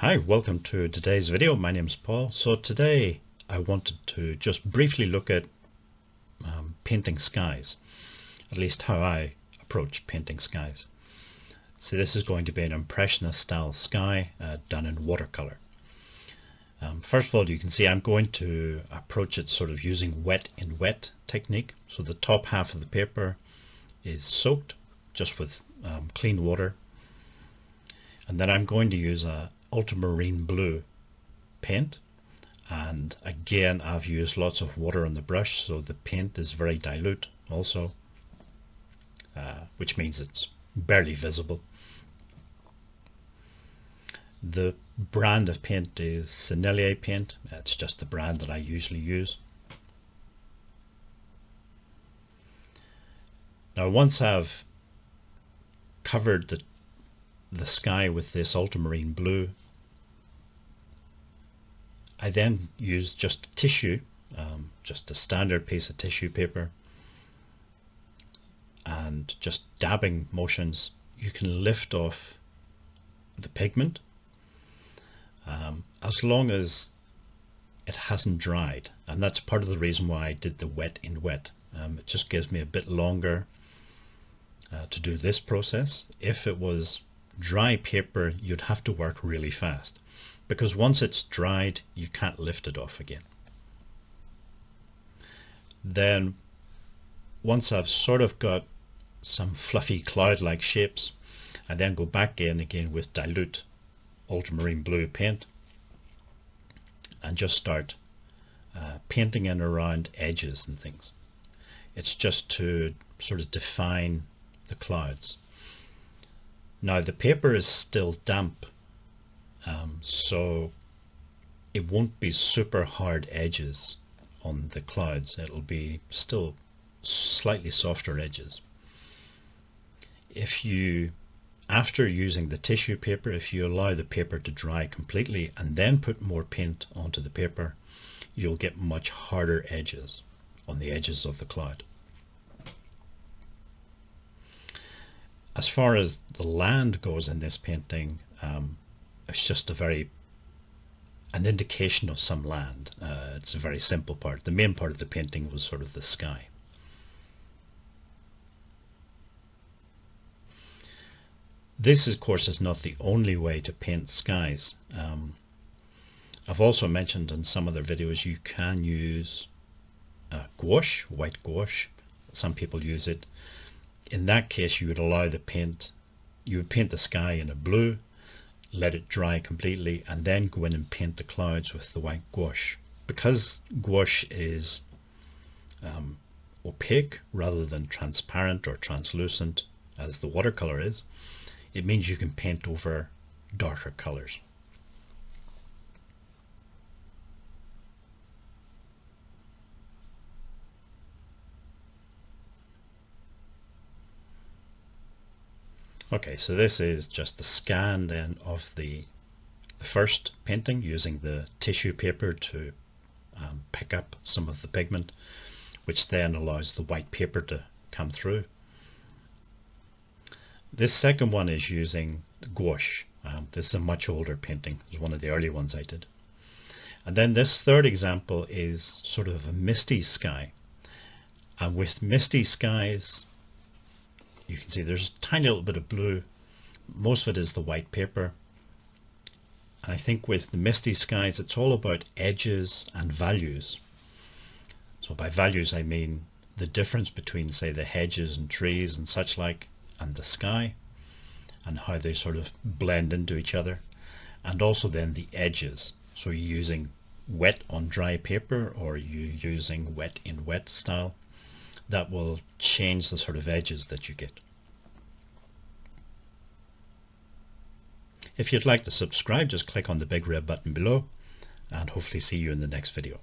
Hi, welcome to today's video. My name is Paul. So today I wanted to just briefly look at painting skies, at least how I approach painting skies. So this is going to be an impressionist style sky done in watercolor. First of all, you can see I'm going to approach it sort of using wet in wet technique. So the top half of the paper is soaked just with clean water, and then I'm going to use a ultramarine blue paint, and again I've used lots of water on the brush, so the paint is very dilute also, which means it's barely visible. The brand of paint is Sennelier paint. It's just the brand that I usually use. Now once I've covered the sky with this ultramarine blue, I then use just tissue, just a standard piece of tissue paper, and just dabbing motions you can lift off the pigment as long as it hasn't dried, and that's part of the reason why I did the wet in wet. It just gives me a bit longer to do this process. If it was dry paper, you'd have to work really fast, because once it's dried you can't lift it off again. Then once I've sort of got some fluffy cloud-like shapes, I then go back in again with dilute ultramarine blue paint and just start painting in around edges and things. It's just to sort of define the clouds. Now the paper is still damp, so it won't be super hard edges on the clouds. It'll be still slightly softer edges. If you, after using the tissue paper, if you allow the paper to dry completely and then put more paint onto the paper, you'll get much harder edges on the edges of the cloud. As far as the land goes in this painting, it's just an indication of some land. It's a very simple part. The main part of the painting was sort of the sky. This, of course, is not the only way to paint skies. I've also mentioned in some other videos you can use gouache, white gouache. Some people use it. In that case, you would allow the paint, you would paint the sky in a blue, let it dry completely, and then go in and paint the clouds with the white gouache. Because gouache is opaque rather than transparent or translucent as the watercolor is, it means you can paint over darker colors. Okay, so this is just the scan then of the first painting using the tissue paper to pick up some of the pigment, which then allows the white paper to come through. This second one is using the gouache. This is a much older painting. It was one of the early ones I did. And then this third example is sort of a misty sky. And with misty skies, you can see there's a tiny little bit of blue. Most of it is the white paper. And I think with the misty skies, it's all about edges and values. So by values, I mean the difference between, say, the hedges and trees and such like, and the sky, and how they sort of blend into each other. And also then the edges. So you're using wet on dry paper, or you're using wet in wet style. That will change the sort of edges that you get. If you'd like to subscribe, just click on the big red button below, and hopefully see you in the next video.